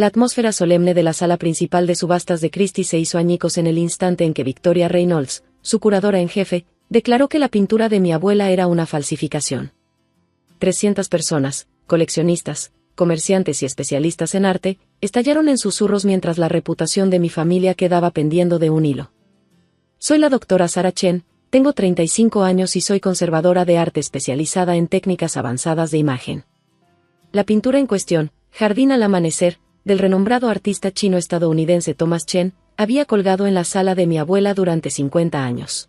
La atmósfera solemne de la sala principal de subastas de Christie's se hizo añicos en el instante en que Victoria Reynolds, su curadora en jefe, declaró que la pintura de mi abuela era una falsificación. 300 personas, coleccionistas, comerciantes y especialistas en arte, estallaron en susurros mientras la reputación de mi familia quedaba pendiendo de un hilo. Soy la doctora Sarah Chen, tengo 35 años y soy conservadora de arte especializada en técnicas avanzadas de imagen. La pintura en cuestión, Jardín al amanecer, del renombrado artista chino-estadounidense Thomas Chen, había colgado en la sala de mi abuela durante 50 años.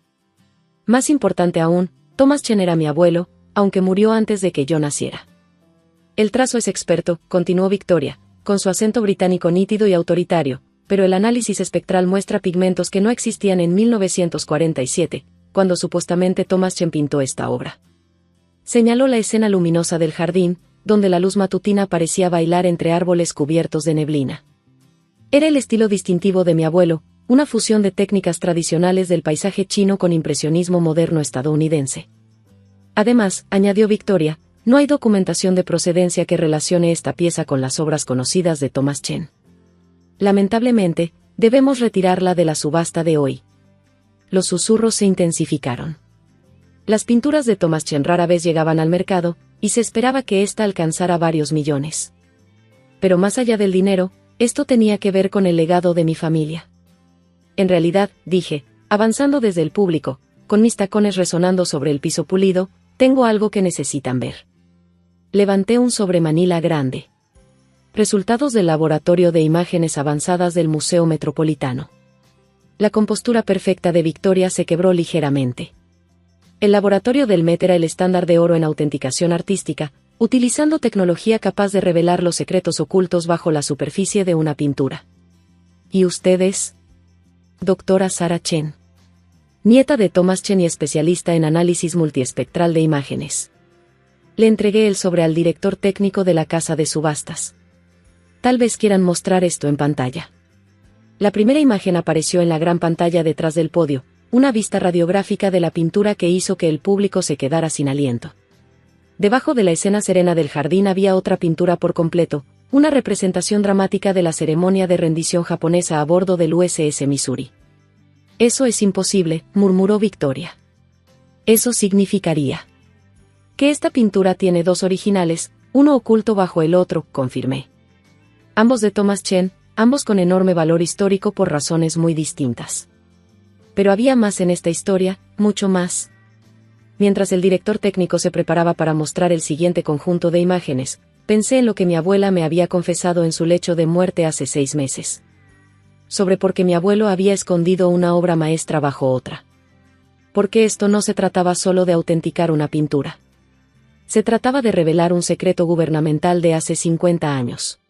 Más importante aún, Thomas Chen era mi abuelo, aunque murió antes de que yo naciera. El trazo es experto, continuó Victoria, con su acento británico nítido y autoritario, pero el análisis espectral muestra pigmentos que no existían en 1947, cuando supuestamente Thomas Chen pintó esta obra. Señaló la escena luminosa del jardín, donde la luz matutina parecía bailar entre árboles cubiertos de neblina. Era el estilo distintivo de mi abuelo, una fusión de técnicas tradicionales del paisaje chino con impresionismo moderno estadounidense. Además, añadió Victoria, no hay documentación de procedencia que relacione esta pieza con las obras conocidas de Thomas Chen. Lamentablemente, debemos retirarla de la subasta de hoy. Los susurros se intensificaron. Las pinturas de Thomas Chen rara vez llegaban al mercado, y se esperaba que ésta alcanzara varios millones. Pero más allá del dinero, esto tenía que ver con el legado de mi familia. En realidad, dije, avanzando desde el público, con mis tacones resonando sobre el piso pulido, tengo algo que necesitan ver. Levanté un sobremanila grande. Resultados del Laboratorio de Imágenes Avanzadas del Museo Metropolitano. La compostura perfecta de Victoria se quebró ligeramente. El laboratorio del Met era el estándar de oro en autenticación artística, utilizando tecnología capaz de revelar los secretos ocultos bajo la superficie de una pintura. ¿Y ustedes? Doctora Sarah Chen. Nieta de Thomas Chen y especialista en análisis multiespectral de imágenes. Le entregué el sobre al director técnico de la casa de subastas. Tal vez quieran mostrar esto en pantalla. La primera imagen apareció en la gran pantalla detrás del podio, una vista radiográfica de la pintura que hizo que el público se quedara sin aliento. Debajo de la escena serena del jardín había otra pintura por completo, una representación dramática de la ceremonia de rendición japonesa a bordo del USS Missouri. Eso es imposible, murmuró Victoria. Eso significaría que esta pintura tiene dos originales, uno oculto bajo el otro, confirmé. Ambos de Thomas Chen, ambos con enorme valor histórico por razones muy distintas. Pero había más en esta historia, mucho más. Mientras el director técnico se preparaba para mostrar el siguiente conjunto de imágenes, pensé en lo que mi abuela me había confesado en su lecho de muerte hace 6 meses. Sobre por qué mi abuelo había escondido una obra maestra bajo otra. Porque esto no se trataba solo de autenticar una pintura. Se trataba de revelar un secreto gubernamental de hace 50 años.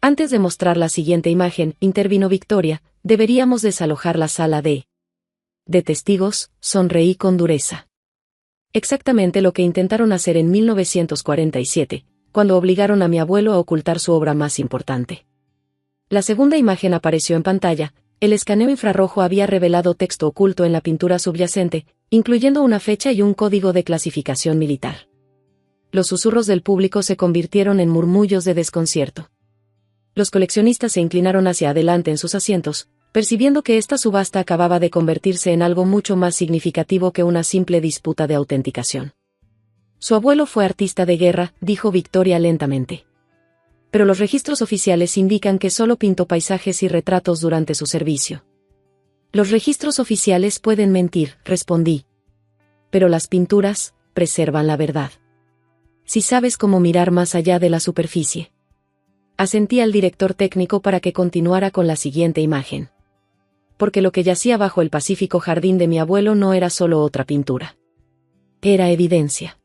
Antes de mostrar la siguiente imagen, intervino Victoria, deberíamos desalojar la sala de testigos, sonreí con dureza. Exactamente lo que intentaron hacer en 1947, cuando obligaron a mi abuelo a ocultar su obra más importante. La segunda imagen apareció en pantalla, el escaneo infrarrojo había revelado texto oculto en la pintura subyacente, incluyendo una fecha y un código de clasificación militar. Los susurros del público se convirtieron en murmullos de desconcierto. Los coleccionistas se inclinaron hacia adelante en sus asientos, percibiendo que esta subasta acababa de convertirse en algo mucho más significativo que una simple disputa de autenticación. Su abuelo fue artista de guerra, dijo Victoria lentamente. Pero los registros oficiales indican que solo pintó paisajes y retratos durante su servicio. Los registros oficiales pueden mentir, respondí. Pero las pinturas preservan la verdad. Si sabes cómo mirar más allá de la superficie. Asentí al director técnico para que continuara con la siguiente imagen. Porque lo que yacía bajo el pacífico jardín de mi abuelo no era solo otra pintura. Era evidencia.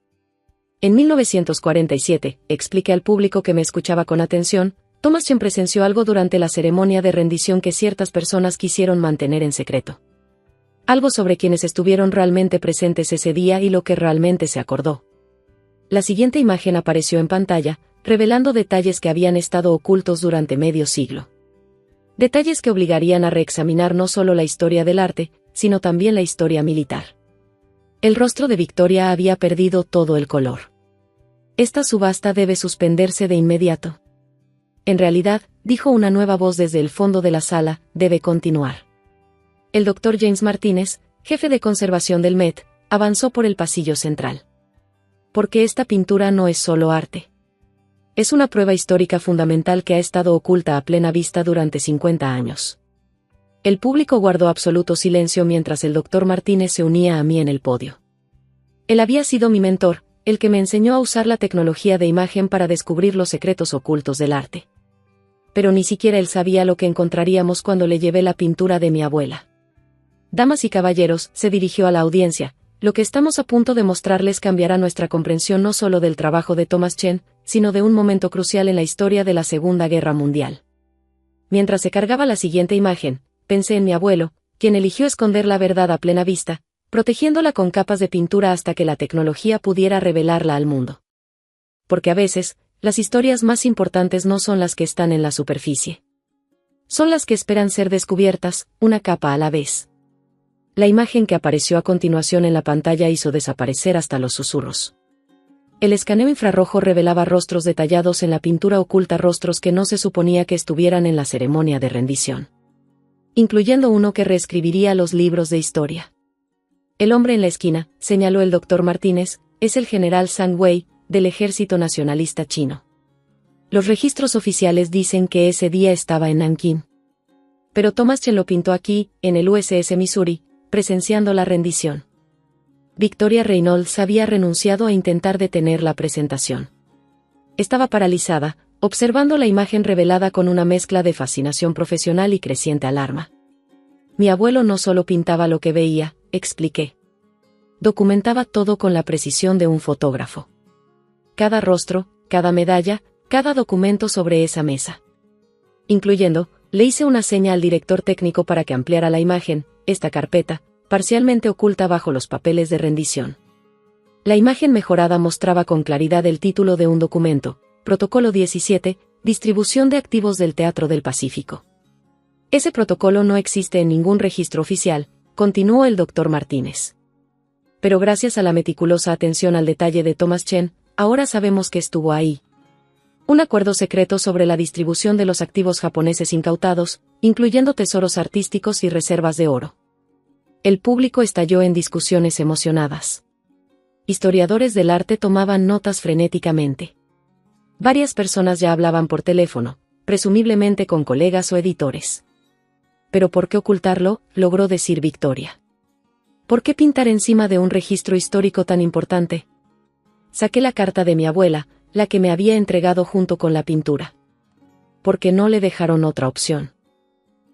En 1947, expliqué al público que me escuchaba con atención, Thomas Chen presenció algo durante la ceremonia de rendición que ciertas personas quisieron mantener en secreto. Algo sobre quienes estuvieron realmente presentes ese día y lo que realmente se acordó. La siguiente imagen apareció en pantalla, revelando detalles que habían estado ocultos durante medio siglo. Detalles que obligarían a reexaminar no solo la historia del arte, sino también la historia militar. El rostro de Victoria había perdido todo el color. Esta subasta debe suspenderse de inmediato. En realidad, dijo una nueva voz desde el fondo de la sala, debe continuar. El Dr. James Martínez, jefe de conservación del Met, avanzó por el pasillo central. Porque esta pintura no es solo arte. Es una prueba histórica fundamental que ha estado oculta a plena vista durante 50 años. El público guardó absoluto silencio mientras el Dr. Martínez se unía a mí en el podio. Él había sido mi mentor, el que me enseñó a usar la tecnología de imagen para descubrir los secretos ocultos del arte. Pero ni siquiera él sabía lo que encontraríamos cuando le llevé la pintura de mi abuela. Damas y caballeros, se dirigió a la audiencia, lo que estamos a punto de mostrarles cambiará nuestra comprensión no solo del trabajo de Thomas Chen, sino de un momento crucial en la historia de la Segunda Guerra Mundial. Mientras se cargaba la siguiente imagen, pensé en mi abuelo, quien eligió esconder la verdad a plena vista, protegiéndola con capas de pintura hasta que la tecnología pudiera revelarla al mundo. Porque a veces, las historias más importantes no son las que están en la superficie. Son las que esperan ser descubiertas, una capa a la vez. La imagen que apareció a continuación en la pantalla hizo desaparecer hasta los susurros. El escaneo infrarrojo revelaba rostros detallados en la pintura oculta, rostros que no se suponía que estuvieran en la ceremonia de rendición. Incluyendo uno que reescribiría los libros de historia. El hombre en la esquina, señaló el Dr. Martínez, es el general Zhang Wei, del Ejército Nacionalista Chino. Los registros oficiales dicen que ese día estaba en Nankín. Pero Thomas Chen lo pintó aquí, en el USS Missouri, presenciando la rendición. Victoria Reynolds había renunciado a intentar detener la presentación. Estaba paralizada, observando la imagen revelada con una mezcla de fascinación profesional y creciente alarma. Mi abuelo no solo pintaba lo que veía, expliqué. Documentaba todo con la precisión de un fotógrafo. Cada rostro, cada medalla, cada documento sobre esa mesa. Incluyendo, le hice una seña al director técnico para que ampliara la imagen, esta carpeta, parcialmente oculta bajo los papeles de rendición. La imagen mejorada mostraba con claridad el título de un documento, Protocolo 17, Distribución de Activos del Teatro del Pacífico. Ese protocolo no existe en ningún registro oficial, continuó el Dr. Martínez. Pero gracias a la meticulosa atención al detalle de Thomas Chen, ahora sabemos que estuvo ahí. Un acuerdo secreto sobre la distribución de los activos japoneses incautados, incluyendo tesoros artísticos y reservas de oro. El público estalló en discusiones emocionadas. Historiadores del arte tomaban notas frenéticamente. Varias personas ya hablaban por teléfono, presumiblemente con colegas o editores. ¿Pero por qué ocultarlo?, logró decir Victoria. ¿Por qué pintar encima de un registro histórico tan importante? Saqué la carta de mi abuela, la que me había entregado junto con la pintura. Porque no le dejaron otra opción.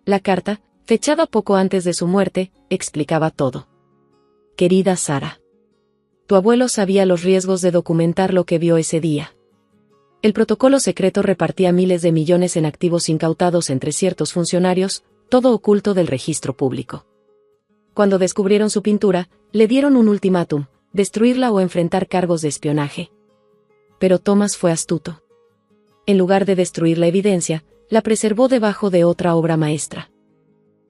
La carta, fechada poco antes de su muerte, explicaba todo. Querida Sara. Tu abuelo sabía los riesgos de documentar lo que vio ese día. El protocolo secreto repartía miles de millones en activos incautados entre ciertos funcionarios, todo oculto del registro público. Cuando descubrieron su pintura, le dieron un ultimátum, destruirla o enfrentar cargos de espionaje. Pero Thomas fue astuto. En lugar de destruir la evidencia, la preservó debajo de otra obra maestra.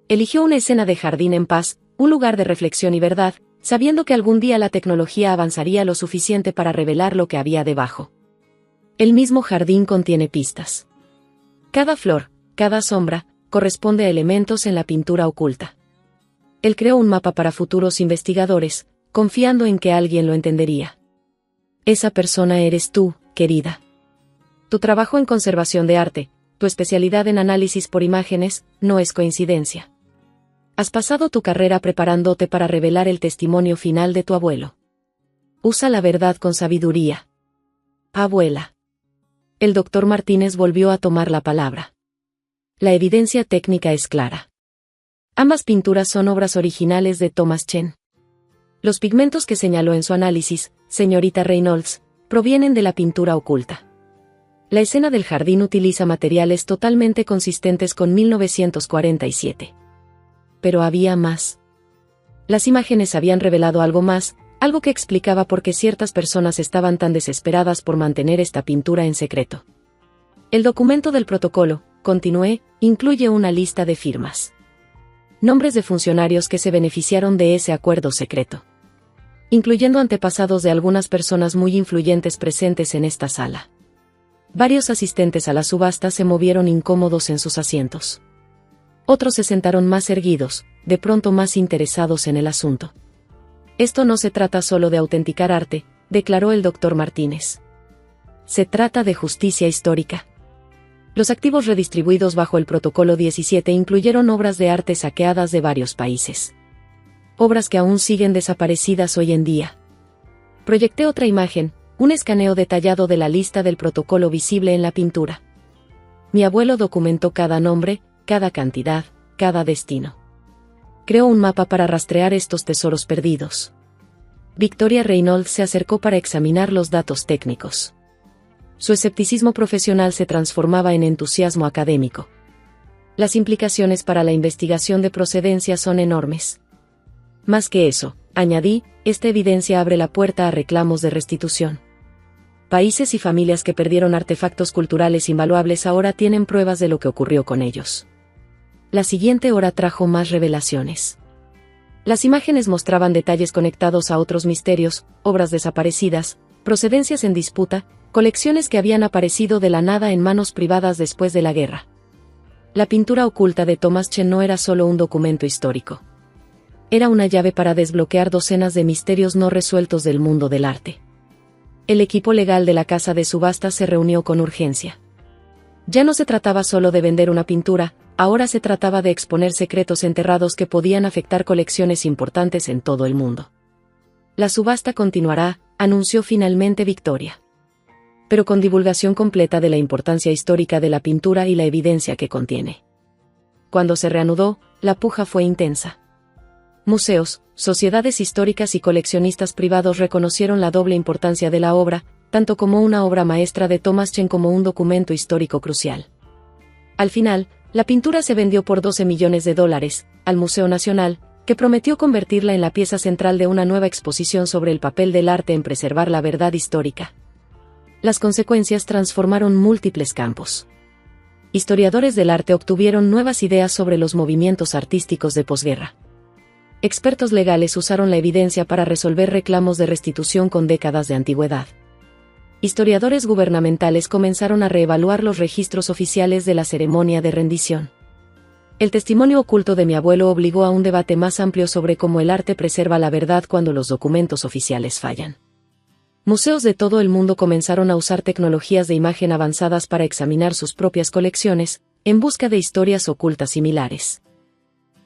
Eligió una escena de jardín en paz, un lugar de reflexión y verdad, sabiendo que algún día la tecnología avanzaría lo suficiente para revelar lo que había debajo. El mismo jardín contiene pistas. Cada flor, cada sombra, corresponde a elementos en la pintura oculta. Él creó un mapa para futuros investigadores, confiando en que alguien lo entendería. Esa persona eres tú, querida. Tu trabajo en conservación de arte, tu especialidad en análisis por imágenes, no es coincidencia. Has pasado tu carrera preparándote para revelar el testimonio final de tu abuelo. Usa la verdad con sabiduría. Abuela. El Dr. Martínez volvió a tomar la palabra. La evidencia técnica es clara. Ambas pinturas son obras originales de Thomas Chen. Los pigmentos que señaló en su análisis, señorita Reynolds, provienen de la pintura oculta. La escena del jardín utiliza materiales totalmente consistentes con 1947. Pero había más. Las imágenes habían revelado algo más, algo que explicaba por qué ciertas personas estaban tan desesperadas por mantener esta pintura en secreto. El documento del protocolo, continué, incluye una lista de firmas. Nombres de funcionarios que se beneficiaron de ese acuerdo secreto. Incluyendo antepasados de algunas personas muy influyentes presentes en esta sala. Varios asistentes a la subasta se movieron incómodos en sus asientos. Otros se sentaron más erguidos, de pronto más interesados en el asunto. Esto no se trata solo de autenticar arte, declaró el doctor Martínez. Se trata de justicia histórica. Los activos redistribuidos bajo el Protocolo 17 incluyeron obras de arte saqueadas de varios países. Obras que aún siguen desaparecidas hoy en día. Proyecté otra imagen, un escaneo detallado de la lista del protocolo visible en la pintura. Mi abuelo documentó cada nombre, cada cantidad, cada destino. Creó un mapa para rastrear estos tesoros perdidos. Victoria Reynolds se acercó para examinar los datos técnicos. Su escepticismo profesional se transformaba en entusiasmo académico. Las implicaciones para la investigación de procedencia son enormes. Más que eso, añadí, esta evidencia abre la puerta a reclamos de restitución. Países y familias que perdieron artefactos culturales invaluables ahora tienen pruebas de lo que ocurrió con ellos. La siguiente hora trajo más revelaciones. Las imágenes mostraban detalles conectados a otros misterios, obras desaparecidas, procedencias en disputa, colecciones que habían aparecido de la nada en manos privadas después de la guerra. La pintura oculta de Thomas Chen no era solo un documento histórico. Era una llave para desbloquear docenas de misterios no resueltos del mundo del arte. El equipo legal de la casa de subastas se reunió con urgencia. Ya no se trataba solo de vender una pintura, ahora se trataba de exponer secretos enterrados que podían afectar colecciones importantes en todo el mundo. La subasta continuará, anunció finalmente Victoria. Pero con divulgación completa de la importancia histórica de la pintura y la evidencia que contiene. Cuando se reanudó, la puja fue intensa. Museos, sociedades históricas y coleccionistas privados reconocieron la doble importancia de la obra, tanto como una obra maestra de Thomas Chen como un documento histórico crucial. Al final, la pintura se vendió por $12 millones al Museo Nacional, que prometió convertirla en la pieza central de una nueva exposición sobre el papel del arte en preservar la verdad histórica. Las consecuencias transformaron múltiples campos. Historiadores del arte obtuvieron nuevas ideas sobre los movimientos artísticos de posguerra. Expertos legales usaron la evidencia para resolver reclamos de restitución con décadas de antigüedad. Historiadores gubernamentales comenzaron a reevaluar los registros oficiales de la ceremonia de rendición. El testimonio oculto de mi abuelo obligó a un debate más amplio sobre cómo el arte preserva la verdad cuando los documentos oficiales fallan. Museos de todo el mundo comenzaron a usar tecnologías de imagen avanzadas para examinar sus propias colecciones, en busca de historias ocultas similares.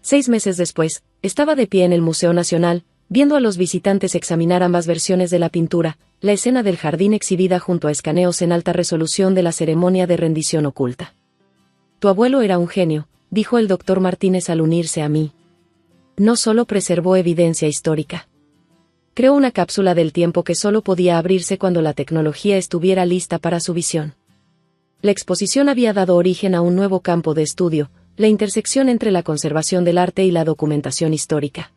6 meses después, estaba de pie en el Museo Nacional, viendo a los visitantes examinar ambas versiones de la pintura, la escena del jardín exhibida junto a escaneos en alta resolución de la ceremonia de rendición oculta. Tu abuelo era un genio, dijo el doctor Martínez al unirse a mí. No solo preservó evidencia histórica. Creó una cápsula del tiempo que solo podía abrirse cuando la tecnología estuviera lista para su visión. La exposición había dado origen a un nuevo campo de estudio, la intersección entre la conservación del arte y la documentación histórica.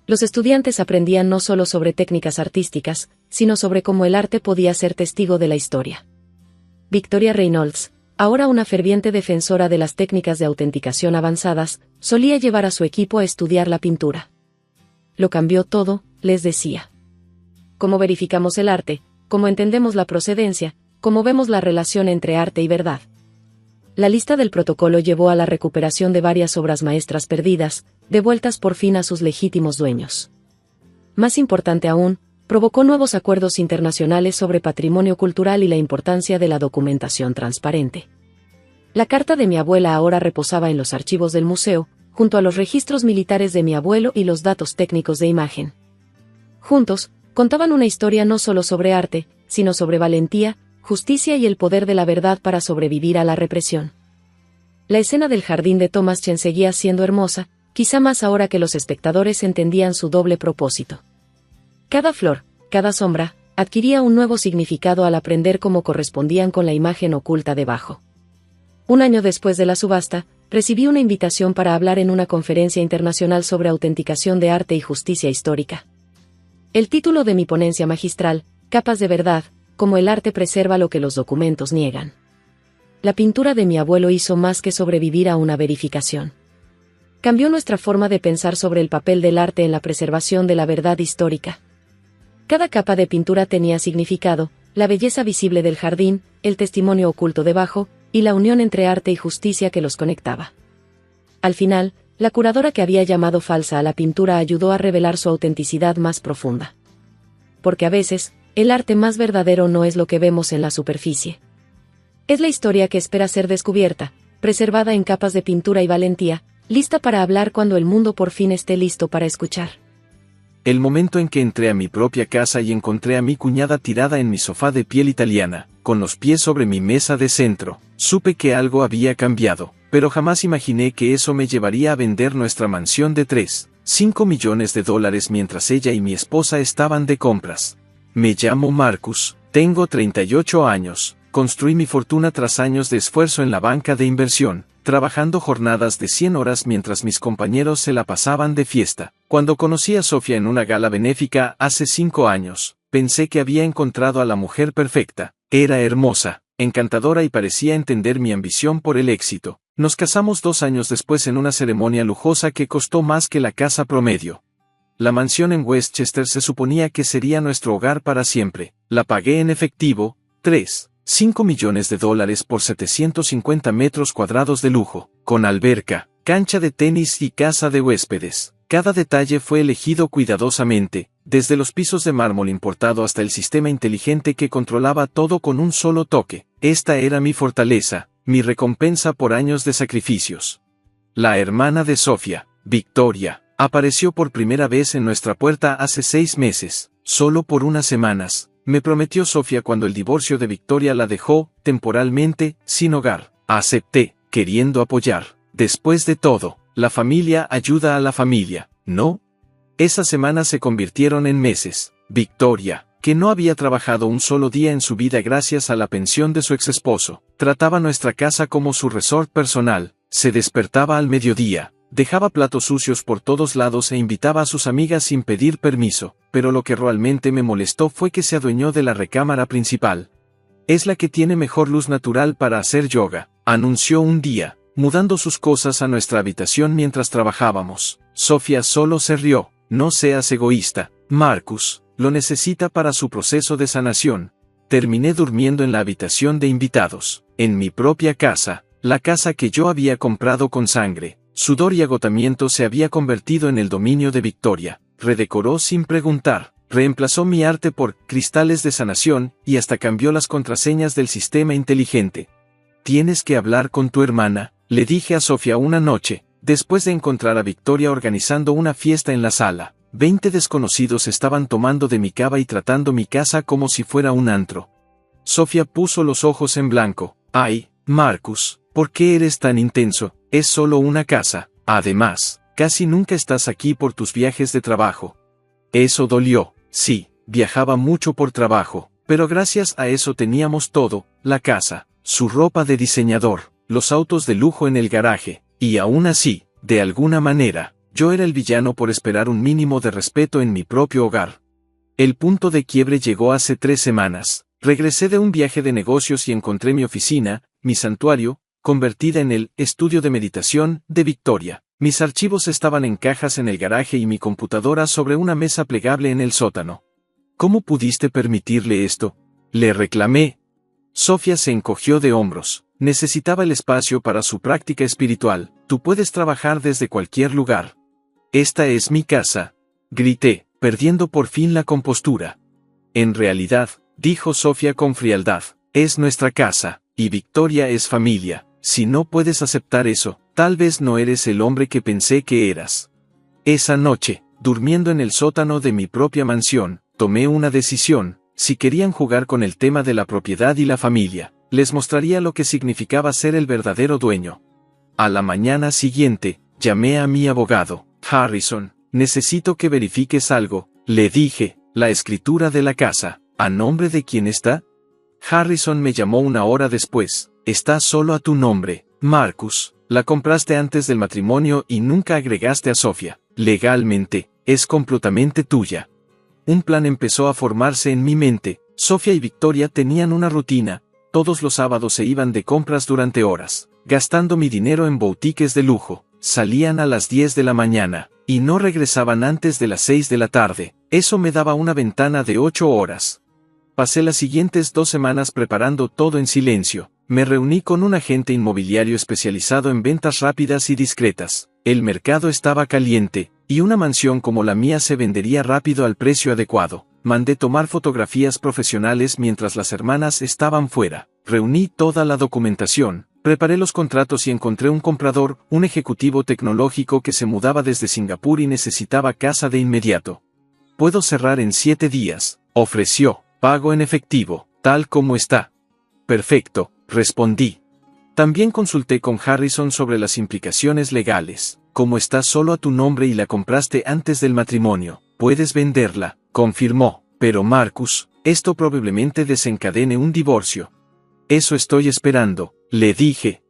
Los estudiantes aprendían no solo sobre técnicas artísticas, sino sobre cómo el arte podía ser testigo de la historia. Victoria Reynolds, ahora una ferviente defensora de las técnicas de autenticación avanzadas, solía llevar a su equipo a estudiar la pintura. Lo cambió todo, les decía. Cómo verificamos el arte, cómo entendemos la procedencia, cómo vemos la relación entre arte y verdad. La lista del protocolo llevó a la recuperación de varias obras maestras perdidas, devueltas por fin a sus legítimos dueños. Más importante aún, provocó nuevos acuerdos internacionales sobre patrimonio cultural y la importancia de la documentación transparente. La carta de mi abuela ahora reposaba en los archivos del museo, junto a los registros militares de mi abuelo y los datos técnicos de imagen. Juntos, contaban una historia no solo sobre arte, sino sobre valentía, justicia y el poder de la verdad para sobrevivir a la represión. La escena del jardín de Thomas Chen seguía siendo hermosa, quizá más ahora que los espectadores entendían su doble propósito. Cada flor, cada sombra, adquiría un nuevo significado al aprender cómo correspondían con la imagen oculta debajo. Un año después de la subasta, recibí una invitación para hablar en una conferencia internacional sobre autenticación de arte y justicia histórica. El título de mi ponencia magistral, Capas de verdad, cómo el arte preserva lo que los documentos niegan. La pintura de mi abuelo hizo más que sobrevivir a una verificación. Cambió nuestra forma de pensar sobre el papel del arte en la preservación de la verdad histórica. Cada capa de pintura tenía significado, la belleza visible del jardín, el testimonio oculto debajo, y la unión entre arte y justicia que los conectaba. Al final, la curadora que había llamado falsa a la pintura ayudó a revelar su autenticidad más profunda. Porque a veces, el arte más verdadero no es lo que vemos en la superficie. Es la historia que espera ser descubierta, preservada en capas de pintura y valentía, lista para hablar cuando el mundo por fin esté listo para escuchar. El momento en que entré a mi propia casa y encontré a mi cuñada tirada en mi sofá de piel italiana, con los pies sobre mi mesa de centro, supe que algo había cambiado, pero jamás imaginé que eso me llevaría a vender nuestra mansión de $5 millones mientras ella y mi esposa estaban de compras. Me llamo Marcus, tengo 38 años, construí mi fortuna tras años de esfuerzo en la banca de inversión, trabajando jornadas de 100 horas mientras mis compañeros se la pasaban de fiesta. Cuando conocí a Sofía en una gala benéfica hace 5 años, pensé que había encontrado a la mujer perfecta. Era hermosa, encantadora y parecía entender mi ambición por el éxito. Nos casamos 2 años después en una ceremonia lujosa que costó más que la casa promedio. La mansión en Westchester se suponía que sería nuestro hogar para siempre. La pagué en efectivo, $5 millones por 750 metros cuadrados de lujo, con alberca, cancha de tenis y casa de huéspedes. Cada detalle fue elegido cuidadosamente, desde los pisos de mármol importado hasta el sistema inteligente que controlaba todo con un solo toque. Esta era mi fortaleza, mi recompensa por años de sacrificios. La hermana de Sofía, Victoria, apareció por primera vez en nuestra puerta hace 6 meses, solo por unas semanas. Me prometió Sofía cuando el divorcio de Victoria la dejó, temporalmente, sin hogar. Acepté, queriendo apoyar. Después de todo, la familia ayuda a la familia, ¿no? Esas semanas se convirtieron en meses. Victoria, que no había trabajado un solo día en su vida gracias a la pensión de su exesposo, trataba nuestra casa como su resort personal. Se despertaba al mediodía, dejaba platos sucios por todos lados e invitaba a sus amigas sin pedir permiso, pero lo que realmente me molestó fue que se adueñó de la recámara principal. Es la que tiene mejor luz natural para hacer yoga, anunció un día, mudando sus cosas a nuestra habitación mientras trabajábamos. Sofía solo se rió. No seas egoísta, Marcus, lo necesita para su proceso de sanación. Terminé durmiendo en la habitación de invitados, en mi propia casa, la casa que yo había comprado con sangre, sudor y agotamiento se había convertido en el dominio de Victoria. Redecoró sin preguntar, reemplazó mi arte por cristales de sanación y hasta cambió las contraseñas del sistema inteligente. Tienes que hablar con tu hermana, le dije a Sofía una noche, después de encontrar a Victoria organizando una fiesta en la sala. 20 desconocidos estaban tomando de mi cava y tratando mi casa como si fuera un antro. Sofía puso los ojos en blanco. Ay, Marcus, ¿por qué eres tan intenso? Es solo una casa. Además, casi nunca estás aquí por tus viajes de trabajo. Eso dolió. Sí, viajaba mucho por trabajo, pero gracias a eso teníamos todo, la casa, su ropa de diseñador, los autos de lujo en el garaje, y aún así, de alguna manera, yo era el villano por esperar un mínimo de respeto en mi propio hogar. El punto de quiebre llegó hace 3 semanas. Regresé de un viaje de negocios y encontré mi oficina, mi santuario, convertida en el estudio de meditación de Victoria. Mis archivos estaban en cajas en el garaje y mi computadora sobre una mesa plegable en el sótano. ¿Cómo pudiste permitirle esto?, le reclamé. Sofía se encogió de hombros. Necesitaba el espacio para su práctica espiritual. Tú puedes trabajar desde cualquier lugar. Esta es mi casa, grité, perdiendo por fin la compostura. En realidad, dijo Sofía con frialdad, es nuestra casa, y Victoria es familia. Si no puedes aceptar eso, tal vez no eres el hombre que pensé que eras. Esa noche, durmiendo en el sótano de mi propia mansión, tomé una decisión. Si querían jugar con el tema de la propiedad y la familia, les mostraría lo que significaba ser el verdadero dueño. A la mañana siguiente, llamé a mi abogado. Harrison, necesito que verifiques algo, le dije. La escritura de la casa, ¿a nombre de quién está? Harrison me llamó 1 hora después. Está solo a tu nombre, Marcus. La compraste antes del matrimonio y nunca agregaste a Sofía. Legalmente, es completamente tuya. Un plan empezó a formarse en mi mente. Sofía y Victoria tenían una rutina. Todos los sábados se iban de compras durante horas, gastando mi dinero en boutiques de lujo. Salían a las 10 de la mañana, y no regresaban antes de las 6 de la tarde. Eso me daba una ventana de 8 horas. Pasé las siguientes 2 semanas preparando todo en silencio. Me reuní con un agente inmobiliario especializado en ventas rápidas y discretas. El mercado estaba caliente, y una mansión como la mía se vendería rápido al precio adecuado. Mandé tomar fotografías profesionales mientras las hermanas estaban fuera. Reuní toda la documentación, preparé los contratos y encontré un comprador, un ejecutivo tecnológico que se mudaba desde Singapur y necesitaba casa de inmediato. «Puedo cerrar en 7 días», ofreció. «Pago en efectivo, tal como está». «Perfecto», respondí. También consulté con Harrison sobre las implicaciones legales. «Como está solo a tu nombre y la compraste antes del matrimonio, puedes venderla», confirmó. «Pero Marcus, esto probablemente desencadene un divorcio». «Eso estoy esperando», le dije.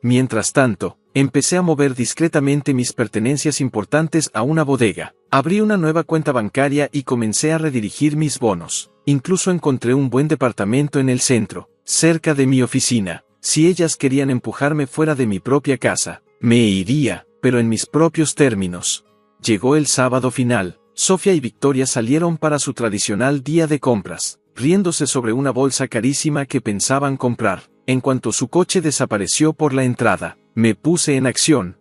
Mientras tanto, empecé a mover discretamente mis pertenencias importantes a una bodega. Abrí una nueva cuenta bancaria y comencé a redirigir mis bonos. Incluso encontré un buen departamento en el centro, cerca de mi oficina. Si ellas querían empujarme fuera de mi propia casa, me iría, pero en mis propios términos. Llegó el sábado final. Sofía y Victoria salieron para su tradicional día de compras, riéndose sobre una bolsa carísima que pensaban comprar. En cuanto su coche desapareció por la entrada, me puse en acción.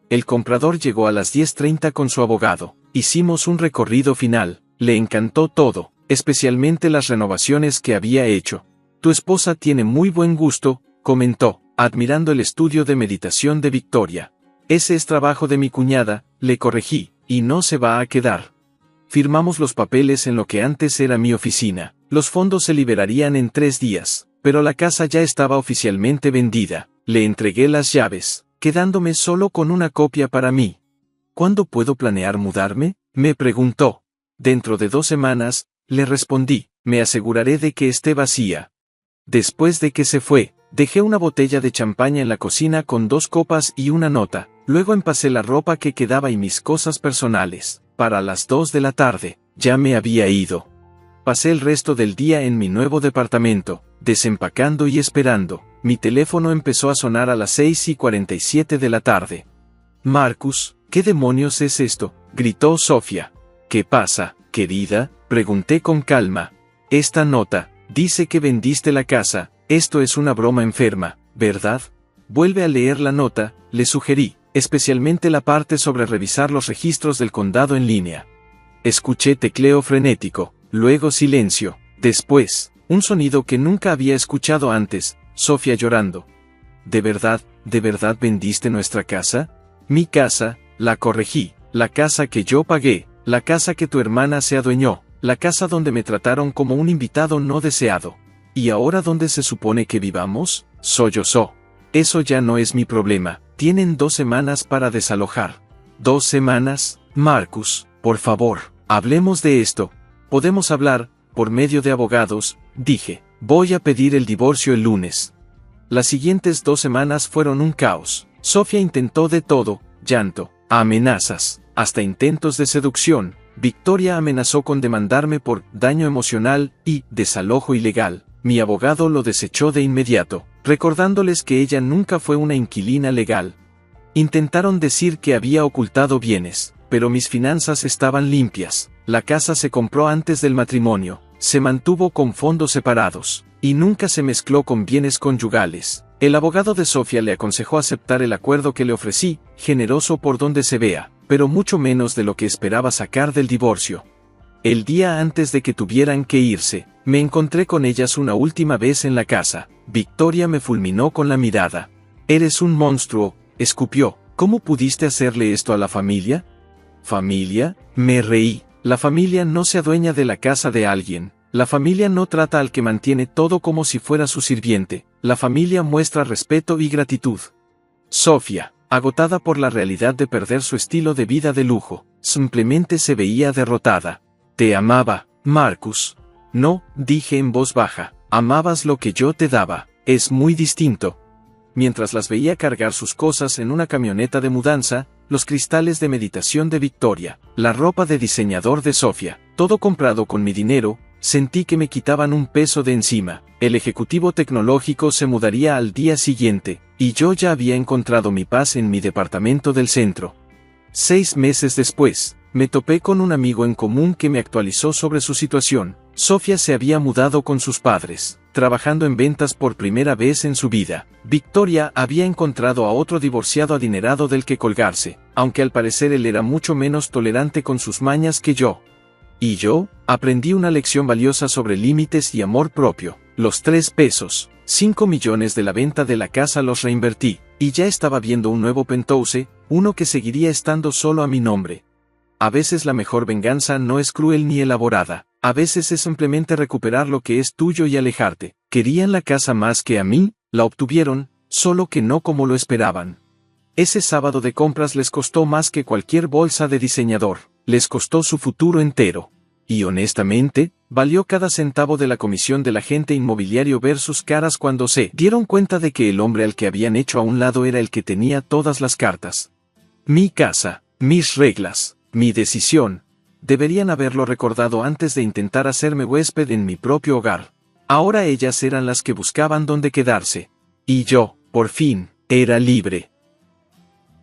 El comprador llegó a las 10:30 con su abogado. Hicimos un recorrido final. Le encantó todo, especialmente las renovaciones que había hecho. «Tu esposa tiene muy buen gusto», comentó, admirando el estudio de meditación de Victoria. «Ese es trabajo de mi cuñada», le corregí, «y no se va a quedar». Firmamos los papeles en lo que antes era mi oficina. Los fondos se liberarían en 3 días, pero la casa ya estaba oficialmente vendida. Le entregué las llaves, quedándome solo con una copia para mí. «¿Cuándo puedo planear mudarme?», me preguntó. «Dentro de 2 semanas», le respondí. «Me aseguraré de que esté vacía». Después de que se fue, dejé una botella de champaña en la cocina con 2 copas y una nota. Luego empacé la ropa que quedaba y mis cosas personales. Para las 2 de la tarde, ya me había ido. Pasé el resto del día en mi nuevo departamento, desempacando y esperando. Mi teléfono empezó a sonar a las 6:47 de la tarde. «Marcus, ¿qué demonios es esto?», gritó Sofía. «¿Qué pasa, querida?», pregunté con calma. «Esta nota dice que vendiste la casa. Esto es una broma enferma, ¿verdad?». «Vuelve a leer la nota», le sugerí, especialmente la parte sobre revisar los registros del condado en línea. Escuché tecleo frenético, luego silencio, después, un sonido que nunca había escuchado antes, Sofía llorando. de verdad vendiste nuestra casa?» «Mi casa», la corregí, «la casa que yo pagué, la casa que tu hermana se adueñó, la casa donde me trataron como un invitado no deseado». «¿Y ahora dónde se supone que vivamos?», sollozó. «Eso ya no es mi problema, tienen 2 semanas para desalojar». «¿2 semanas? Marcus, por favor, hablemos de esto». «Podemos hablar, por medio de abogados», dije. «Voy a pedir el divorcio el lunes». Las siguientes 2 semanas fueron un caos. Sofía intentó de todo: llanto, amenazas, hasta intentos de seducción. Victoria amenazó con demandarme por daño emocional y desalojo ilegal. Mi abogado lo desechó de inmediato, recordándoles que ella nunca fue una inquilina legal. Intentaron decir que había ocultado bienes, pero mis finanzas estaban limpias. La casa se compró antes del matrimonio, se mantuvo con fondos separados, y nunca se mezcló con bienes conyugales. El abogado de Sofía le aconsejó aceptar el acuerdo que le ofrecí, generoso por donde se vea, pero mucho menos de lo que esperaba sacar del divorcio. El día antes de que tuvieran que irse, me encontré con ellas una última vez en la casa. Victoria me fulminó con la mirada. «Eres un monstruo», escupió. «¿Cómo pudiste hacerle esto a la familia?». «¿Familia?», me reí. «La familia no se adueña de la casa de alguien. La familia no trata al que mantiene todo como si fuera su sirviente. La familia muestra respeto y gratitud». Sofía, agotada por la realidad de perder su estilo de vida de lujo, simplemente se veía derrotada. «Te amaba, Marcus». «No», dije en voz baja, «amabas lo que yo te daba, es muy distinto». Mientras las veía cargar sus cosas en una camioneta de mudanza, los cristales de meditación de Victoria, la ropa de diseñador de Sofía, todo comprado con mi dinero, sentí que me quitaban un peso de encima. El ejecutivo tecnológico se mudaría al día siguiente, y yo ya había encontrado mi paz en mi departamento del centro. 6 meses después, me topé con un amigo en común que me actualizó sobre su situación. Sofía se había mudado con sus padres, trabajando en ventas por primera vez en su vida. Victoria había encontrado a otro divorciado adinerado del que colgarse, aunque al parecer él era mucho menos tolerante con sus mañas que yo. Y yo, aprendí una lección valiosa sobre límites y amor propio. Los 3 pesos, 5 millones de la venta de la casa los reinvertí, y ya estaba viendo un nuevo penthouse, uno que seguiría estando solo a mi nombre. A veces la mejor venganza no es cruel ni elaborada, a veces es simplemente recuperar lo que es tuyo y alejarte. Querían la casa más que a mí, la obtuvieron, solo que no como lo esperaban. Ese sábado de compras les costó más que cualquier bolsa de diseñador, les costó su futuro entero. Y honestamente, valió cada centavo de la comisión del agente inmobiliario ver sus caras cuando se dieron cuenta de que el hombre al que habían hecho a un lado era el que tenía todas las cartas. Mi casa, mis reglas, mi decisión. Deberían haberlo recordado antes de intentar hacerme huésped en mi propio hogar. Ahora ellas eran las que buscaban dónde quedarse. Y yo, por fin, era libre.